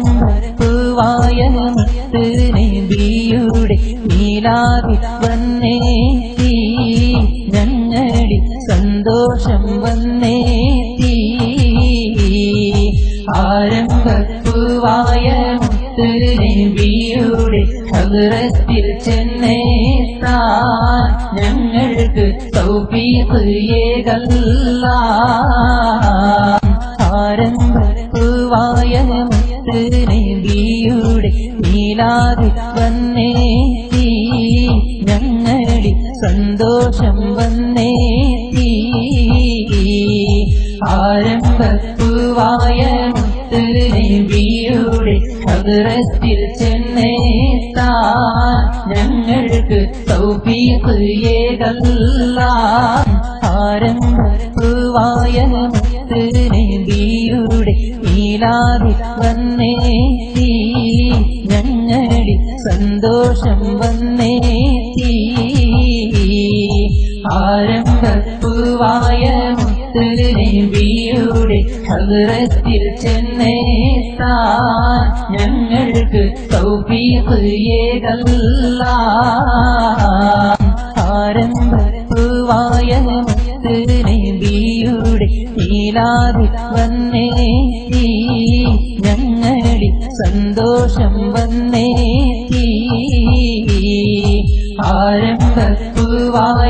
ആരംഭപ്പൂവായ മുത്ത് നബിയുടെ മീലാദിൽ വന്നേത്തി ഞങ്ങളിൽ സന്തോഷം വന്നേത്തി ആരംഭപ്പൂവായ മുത്ത് നബിയുടെ ഹദ്റത്തിൽ ചെന്നേത്താൻ ഞങ്ങൾക്ക് തൗഫീഖ് ഏകല്ലാ ആരംഭപ്പൂവായ മുത്ത് നബിയുടെ മീലാദിൽ വന്നേത്തി ഞങ്ങളിൽ സന്തോഷം വന്നേത്തി ആരംഭപ്പൂവായ മുത്ത് നബിയുടെ ഹദ്റത്തിൽ ചെന്നേത്താൻ ഞങ്ങൾക്ക് തൗഫീഖ് ഏകല്ലാ ആരംഭപ്പൂവായ മുത്ത് നബിയുടെ മീലാദിൽ വന്നേത്തി ഞങ്ങളിൽ സന്തോഷം വന്നേത്തി ആരംഭപ്പൂവായ മുത്ത് നബിയുടെ ഹദ്റത്തിൽ ചെന്നേത്താൻ ഞങ്ങൾക്ക് തൗഫീഖ് ഏകല്ലാ ആരംഭപ്പൂവായ മുത്ത് നബിയുടെ മീലാദിൽ വന്നേത്തി ഞങ്ങളിൽ സന്തോഷം വന്നേത്തി ആരംഭപ്പൂവായ